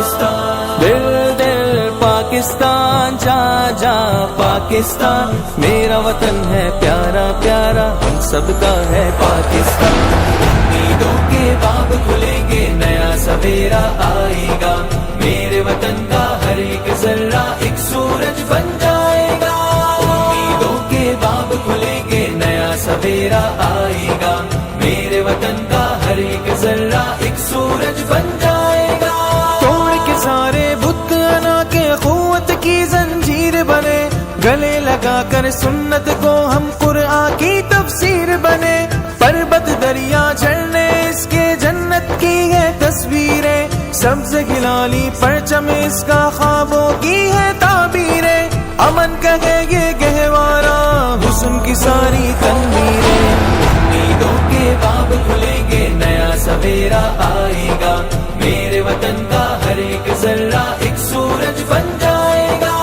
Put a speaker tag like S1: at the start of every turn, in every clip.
S1: پاکستان، دل دل پاکستان، جا جا پاکستان، میرا وطن ہے پیارا پیارا، ہم سب کا ہے پاکستان۔ امیدوں کے باب کھلیں گے، نیا سویرا آئے گا، میرے وطن کا ہر ایک ذرہ ایک سورج بن جائے گا۔ امیدوں کے باب کھلیں گے، نیا سویرا آئے گا، میرے وطن کا ہر ایک ذرہ ایک سورج بن جائے گا۔ توڑ کے سارے بت انا کے قوت کی زنجیر بنے، گلے لگا کر سنت کو ہم قرآن کی تفسیر بنے، پربت دریا جھرنے اس کے جنت کی ہے تصویریں، سبز ہلالی پرچم اس کا خوابوں کی ہے تعبیریں، امن کہے یہ گہوارہ حسن کی ساری تنویریں۔ امیدوں کے باب کھلیں گے، نیا سویرا آئے گا، میرے وطن کا ہر ایک ذرہ ایک سورج بن جائے گا۔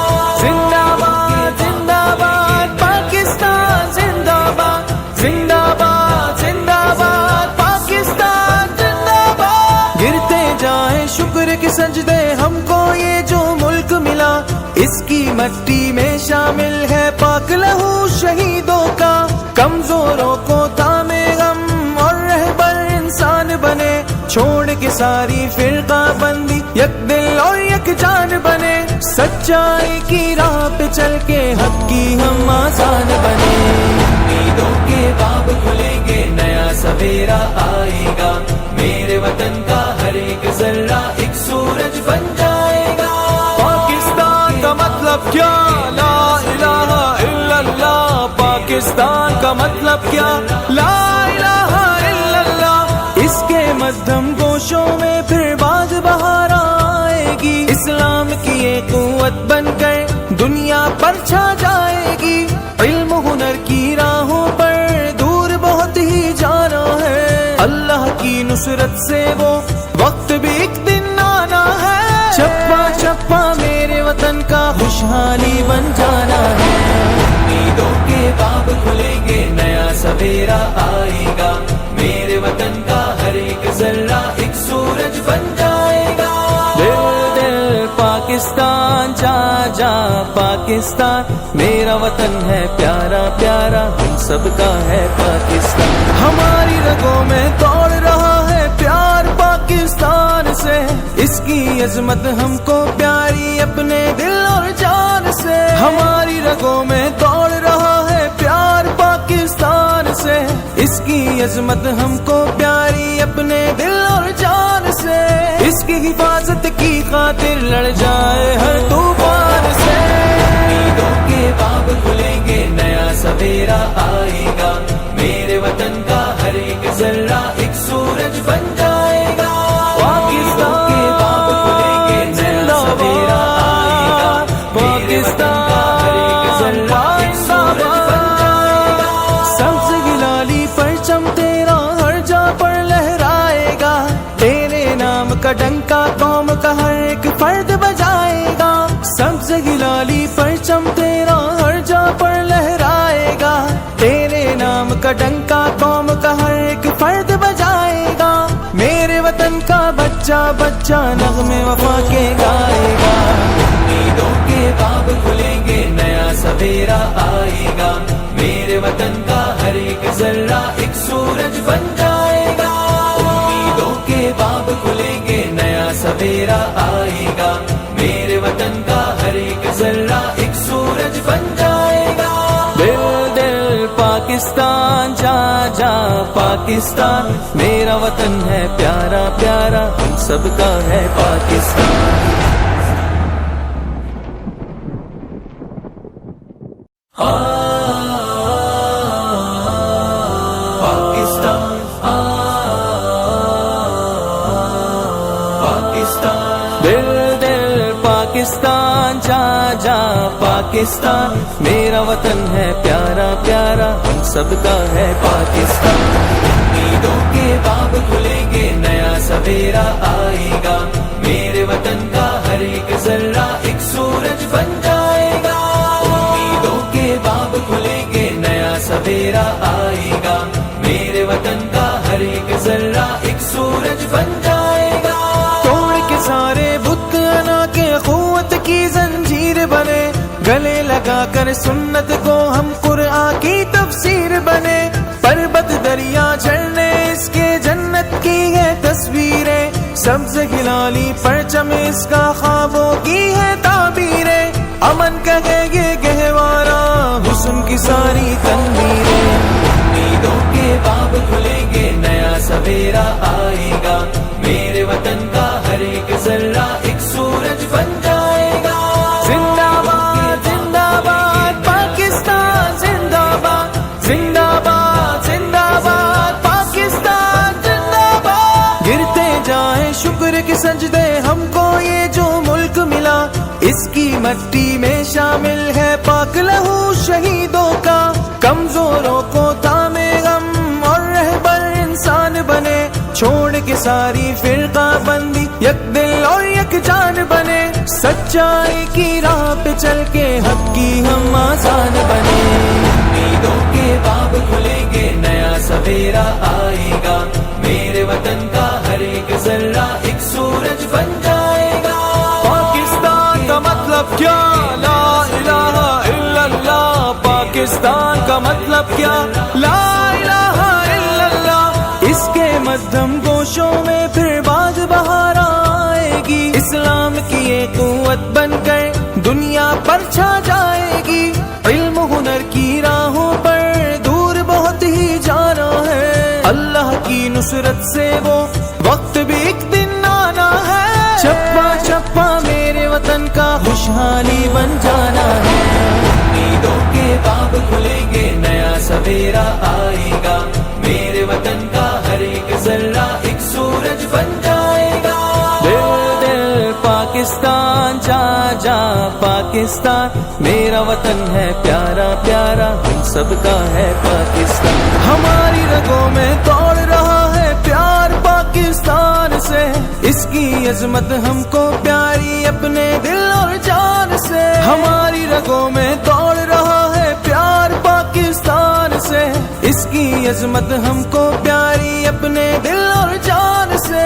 S1: زندہ باد زندہ باد پاکستان، زندہ باد زندہ باد زندہ باد پاکستان، زندہ باد۔ گرتے جائیں شکر کے سجدے ہم کو یہ جو ملک ملا، اس کی مٹی میں شامل ہے پاک لہو شہیدوں کا، کمزوروں کو تھامے غم اور رہبر انسان بنے، چھوڑ کے ساری فرقہ بندی یک دل اور یک جان بنے، سچائی کی راہ پہ چل کے حق کی ہم آسان بنے۔ امیدوں کے باب کھلیں گے، نیا سویرا آئے گا، میرے وطن کا ہر ایک ذرہ ایک سورج بن جائے گا۔ پاکستان کا مطلب کیا؟ لا الہ الا اللہ۔ پاکستان کا مطلب کیا؟ لا الہ الا اللہ۔ اس کے مدھم گوشوں میں پھر بعد بہار آئے گی، اسلام کی ایک قوت بن کر دنیا پر چھا جائے گی، علم ہنر کی راہوں پر دور بہت ہی جانا ہے، اللہ کی نصرت سے وہ وقت بھی ایک دن آنا ہے، چپا چپا میرے وطن کا خوشحالی بن جانا ہے۔ امیدوں کے باب کھلیں گے، نیا سویرا آئے گا، میرے وطن کا ہر ایک ذرہ ایک سورج بن جائے گا۔ دل دل پاکستان، جا جا پاکستان، میرا وطن ہے پیارا پیارا، ہم سب کا ہے پاکستان۔ ہماری رگوں میں دوڑ رہا ہے پیار پاکستان سے، اس کی عظمت ہم کو پیاری اپنے دل اور جان سے، ہماری رگوں میں دوڑ رہا ہے پیار پاکستان سے، اس کی عظمت ہم کو پیاری اپنے دل اور جان سے، اس کی حفاظت کی خاطر لڑ جائے ہر طوفان سے۔ امیدوں کے باب کھلیں گے، نیا سویرا آئے گا، میرے وطن کا ہر ایک ذرہ ایک سورج بن جائے گا۔ پاکستان کے باب کھلیں گے، نیا سویرا آئے گا، میرے وطن کا ہر ایک ذرہ ایک سورج بن جائے گا۔ سبز ہلالی پرچم تیرا ہر جا پر لہرائے گا، تیرے نام کا ڈنکا قوم کا ہر ایک فرد بجائے گا، سبز ہلالی پرچم تیرا ہر جا پر لہرائے گا، تیرے نام کا ڈنکا قوم کا ہر ایک فرد بجائے گا، میرے وطن کا بچہ بچہ نغمے وفا کے گائے گا۔ امیدوں کے باب کھلیں گے، نیا سویرا آئے گا، میرے وطن کا ہر ایک ذرہ ایک سورج بن جائے گا۔ امیدوں کے باب کھلیں گے، نیا سویرا آئے گا، میرے وطن کا ہر ایک ذرہ ایک سورج بن جائے گا۔ دل دل پاکستان، جا جا پاکستان، میرا وطن ہے پیارا پیارا، ہم سب کا ہے پاکستان۔ پاکستان پاکستان، دل دل پاکستان، جا جا پاکستان، میرا وطن ہے پیارا پیارا، ہم سب کا ہے پاکستان۔ امیدوں کے باب کھلیں گے، نیا سویرا آئے گا، میرے وطن کا ہر ایک ذرہ ایک سورج بن جائے گا۔ امیدوں کے باب کھلیں گے، نیا سویرا آئے گا، میرے وطن کا ہر ایک ذرہ ایک سورج بن جائے گا۔ توڑ کے سارے بت امیر بنے، گلے لگا کر سنت کو ہم قرآن کی تفسیر بنے، پربت دریا جھرنے اس کے جنت کی ہے تصویریں، سبز ہلالی پرچم اس کا خوابوں کی ہے تعبیریں، امن کہے یہ گہوارہ حسن کی ساری تنویریں، امیدوں کے باب کھلیں گے نیا سویرا آئے گا، میرے وطن کا ہر ایک ذرہ ایک سورج بن جائے گا، زندہ باد زندہ باد پاکستان، زندہ باد زندہ باد زندہ باد پاکستان، زندہ باد، گرتے جائیں شکر کے سجدے ہم کو یہ جو ملک ملا، اس کی مٹی میں شامل ہے پاک لہو شہیدوں کا، کمزوروں کو تھامے غم اور رہبر انسان بنے، چھوڑ کے ساری فرقہ بندی یک دل اور یک جان بنے، سچائی کی راہ پہ چل کے حق کی ہم آسان بنے، امیدوں کے باب کھلیں گے نیا سویرا آئے گا، میرے وطن کا ہر ایک ذرہ ایک سورج بن جائے گا، پاکستان کا مطلب کیا؟ لا الہ الا اللہ، پاکستان کا مطلب کیا؟ لا الہ الا اللہ، اس کے مدھم گوشوں میں پھر باز بہار آئے گی، اسلام کی ایک قوت بن کر دنیا پر چھا جائے گی، علم ہنر کی راہوں پر دور بہت ہی جانا ہے، اللہ کی نصرت سے وہ وقت بھی ایک دن آنا ہے، چپا چپا میرے وطن کا خوشحالی بن جانا ہے، امیدوں کے باب کھلیں گے نیا سویرا آئے گا، میرے وطن کا ہر ایک ذرہ ایک سورج بن جائے گا، دل دل پاکستان، جا جا پاکستان، میرا وطن ہے پیارا پیارا ہم سب کا ہے پاکستان، ہماری رگوں میں دوڑ رہا ہے پیار پاکستان سے، اس کی عظمت ہم کو پیاری اپنے دل اور جان سے، ہماری رگوں میں دوڑ رہا ہے پیار پاکستان سے، اس کی عظمت ہم کو پیاری اپنے دل اور جان سے،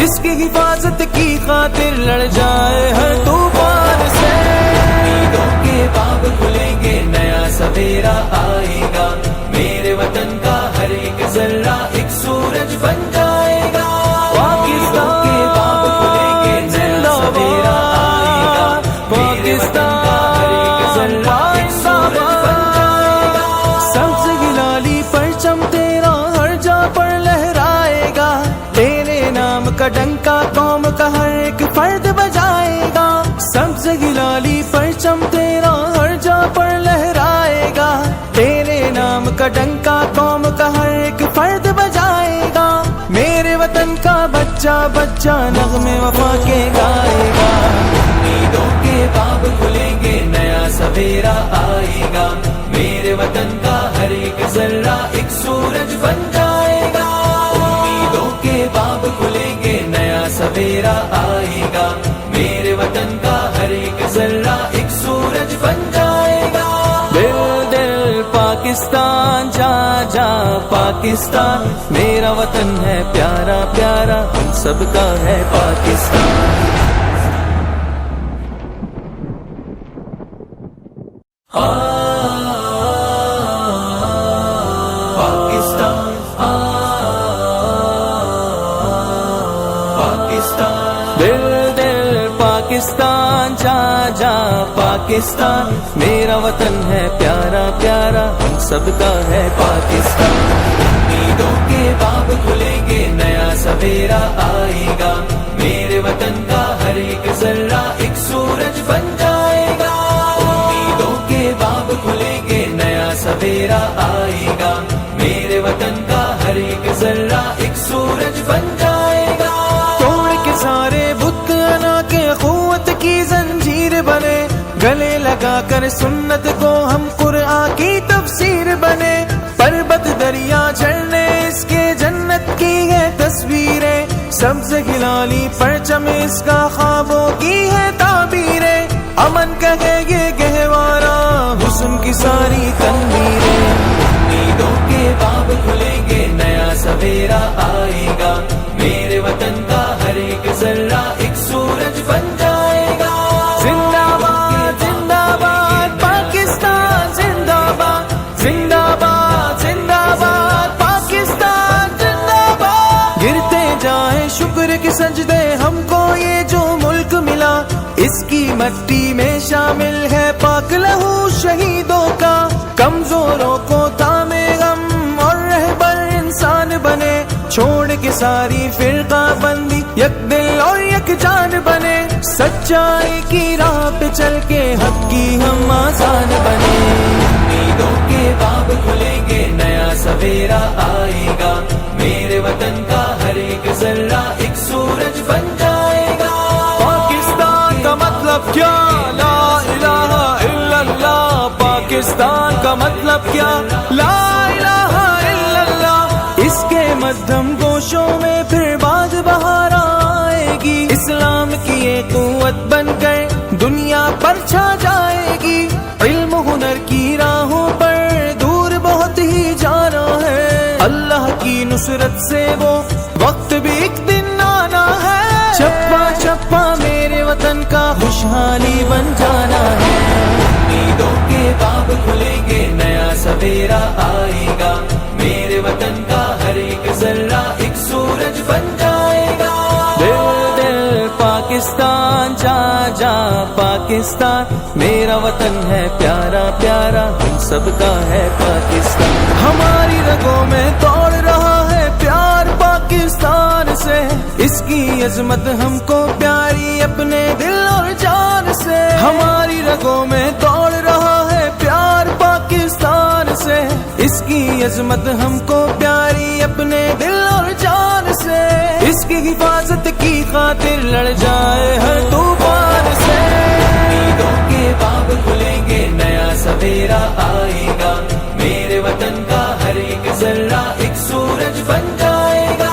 S1: اس کی حفاظت کی خاطر لڑ جائے ہر طوفان سے، امیدوں کے باب کھلیں گے نیا سویرا آئے گا، میرے وطن کا ہر ایک ذرہ ایک سورج بن جائے گا، پاکستان کے باب کھلیں گے نیا سویرا آئے گا، میرے وطن کا ہر ایک ذرہ ایک سورج بن جائے گا، سبز ہلالی پرچم تیرا ہر جا پر لہرائے گا، تیرے نام کا ڈنکا قوم کا ہر ایک فرد بجائے گا، سبز ہلالی پرچم تیرا ہر جا پر لہرائے گا، تیرے نام کا ڈنکا قوم کا ہر ایک فرد بجائے گا، میرے وطن کا بچہ بچہ نغمے وفا کے گائے گا، امیدوں کے باب کھلیں گے نیا سویرا آئے گا، میرے وطن کا ہر ایک ذرہ ایک سورج بن جائے گا، امیدوں کے باب کھلیں گے نیا سویرا آئے گا، میرے وطن کا ہر ایک ذرہ ایک سورج بن جائے گا، دل دل پاکستان، جا جا پاکستان، میرا وطن ہے پیارا پیارا ہم سب کا ہے پاکستان، پاکستان پاکستان، دل دل پاکستان، جا جا پاکستان، میرا وطن ہے پیارا پیارا ہم سب کا ہے پاکستان، امیدوں کے باب کھلیں گے نیا سویرا آئے گا، میرے وطن کا ہر ایک ذرہ ایک سورج بن جائے گا، امیدوں کے باب کھلیں گے نیا سویرا آئے گا، میرے وطن کا ہر ایک ذرہ ایک سورج بن جائے گا، توڑ کے سارے بت انا کے قوت کی زنجیر بنے، گلے لگا کر سنت کو ہم قرآن کی تفسیر بنے، پربت دریا جھرنے اس کے جنت کی ہے تصویریں، سبز ہلالی پرچم اس کا خوابوں کی ہے تعبیریں، امن کہے یہ گہوارہ حسن کی ساری تنویریں، امیدوں کے باب کھلیں گے نیا سویرا آئے گا، میرے وطن کا ہر ایک ذرہ ایک سورج بن جائے گا، زندہ باد اس کی مٹی میں شامل ہے پاک لہو شہیدوں کا، کمزوروں کو تھامے غم اور رہبر انسان بنے، چھوڑ کے ساری فرقہ بندی یک دل اور یک جان بنے، سچائی کی راہ پہ چل کے حق کی ہم آسان بنے، امیدوں کے باب کھلیں گے، نیا سویرا آئے گا، میرے وطن کا ہر ایک ذرہ ایک سورج بن جائے گا۔ پاکستان کا مطلب کیا؟ لا الہ الا اللہ۔ پاکستان کا مطلب کیا؟ لا الہ الا اللہ۔ اس کے مدھم گوشوں میں پھر بعد بہار آئے گی، اسلام کی ایک قوت بن کر دنیا پر چھا جائے گی، علم ہنر کی راہوں پر دور بہت ہی جانا ہے، اللہ کی نصرت سے وہ وقت بھی ایک دن آنا ہے، چپا چپا میرے وطن کا خوشحالی بن جانا ہے، امیدوں کے باب کھلیں گے، نیا سویرا آئے گا، میرے وطن کا ہر ایک ذرہ ایک سورج بن جائے گا۔ دل دل پاکستان، جا جا پاکستان، میرا وطن ہے پیارا پیارا، ہم سب کا ہے پاکستان، ہماری رگوں میں دوڑ رہا ہے پیار پاکستان سے، اس کی عظمت ہم کو پیاری اپنے دل اور جان سے، ہماری رگوں میں دوڑ رہا ہے پیار پاکستان سے، اس کی عظمت ہم کو پیاری اپنے دل اور جان سے، اس کی حفاظت کی خاطر لڑ جائے ہر طوفان سے، امیدوں کے باب کھلیں گے، نیا سویرا آئے گا، میرے وطن کا ہر ایک ذرہ ایک سورج بن جائے گا،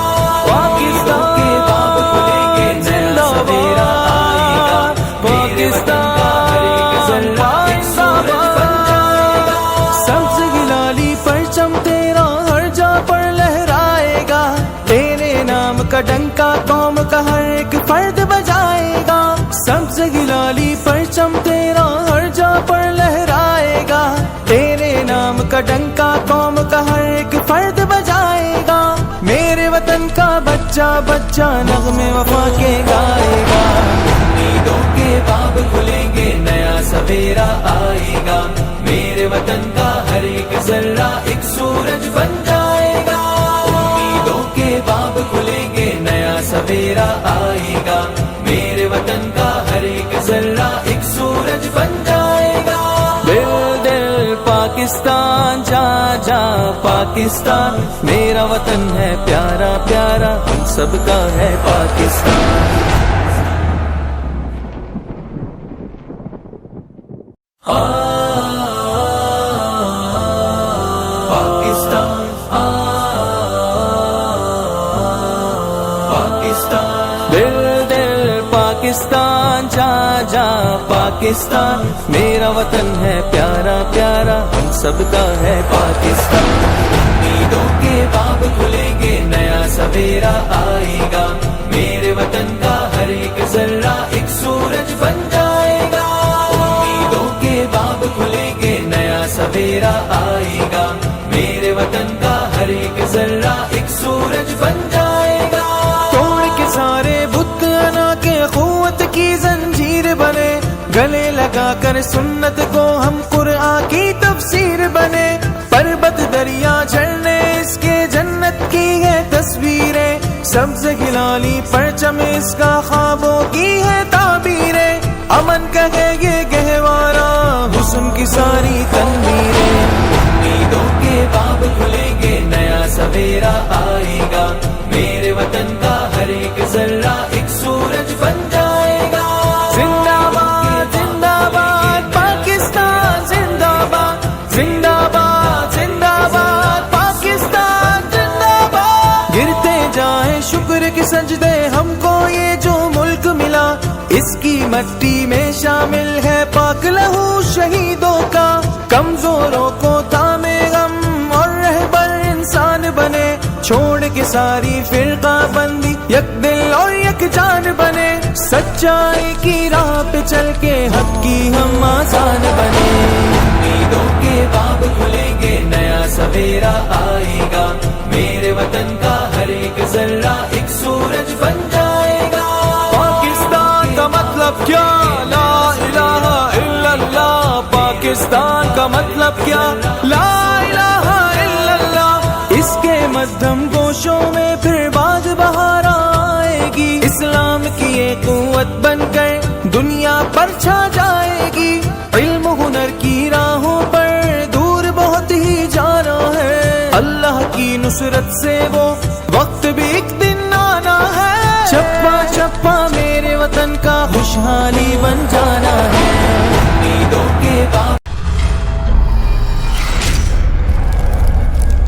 S1: پاکستان کے باب کھلیں گے، نیا سویرا آئے گا، میرے وطن کا ہر ایک ذرہ ایک سورج بن جائے گا، سبز ہلالی پرچم تیرا ہر جا پر لہرائے گا، تیرے نام کا ڈنکا قوم کا ہر ایک فرد بجائے گا، سبز ہلالی پرچم تیرا ہر جا پر لہرائے گا، تیرے نام کا ڈنکا قوم کا ہر ایک فرد بجائے گا، میرے وطن کا بچہ بچہ نغمے وفا کے گائے گا، امیدوں کے باب کھلیں گے، نیا سویرا آئے گا، میرے وطن کا ہر ایک ذرہ ایک سورج بن جائے گا، امیدوں کے باب کھلیں گے، نیا سویرا آئے گا، میرے وطن کا ہر ایک ذرہ ایک سورج بن جائے گا، دل دل پاکستان، جا جا پاکستان، میرا وطن ہے پیارا پیارا، ہم سب کا ہے پاکستان۔ پاکستان پاکستان، دل دل پاکستان، جا جا پاکستان، میرا وطن ہے پیارا پیارا، ہم سب کا ہے پاکستان، امیدوں کے باب کھلیں گے، نیا سویرا آئے گا، میرے وطن کا ہر ایک ذرہ ایک سورج بن جائے گا، امیدوں کے باب کھلیں گے، نیا سویرا آئے گا، میرے وطن کا ہر ایک ذرہ ایک سورج بن جائے گا، توڑ کے سارے بت انا کے قوت کی زنجیر بنے، گلے لگا کر سنت کو ہم قرآن کی تفسیر بنے، پربت دریا جھرنے اس کے جنت کی ہے تصویریں، سبز ہلالی پرچم اس کا خوابوں کی ہے تعبیریں، امن کا ہے یہ گہوارہ حسن کی ساری تنویریں، امیدوں کے باب کھلیں گے، نیا سویرا آئے گا، میرے وطن کا ہر ایک ذرہ ایک سورج بن جائے گا، زندہ باد زندہ باد پاکستان، زندہ باد زندہ باد زندہ باد پاکستان، زندہ باد، گرتے جائیں شکر کے سجدے ہم کو یہ جو ملک ملا، اس کی مٹی میں شامل ہے پاک لہو شہیدوں کا، کمزوروں کو تھامے غم اور رہبر انسان بنے، چھوڑ کے ساری فرقہ بندی یک دل اور یک جان بنے، سچائی کی راہ پہ چل کے حق کی ہم آسان بنے، امیدوں کے باب کھلیں گے، نیا سویرا آئے گا، میرے وطن کا ہر ایک ذرہ ایک سورج بن جائے گا، پاکستان کا مطلب کیا؟ کا مطلب کیا، لا الہ الا اللہ، اس کے مدھم گوشوں میں پھر باز بہار آئے گی، اسلام کی ایک قوت بن کر دنیا پر چھا جائے گی، علم ہنر کی راہوں پر دور بہت ہی جانا ہے، اللہ کی نصرت سے وہ وقت بھی ایک دن آنا ہے، چپا چپا میرے وطن کا خوشحالی بن جائے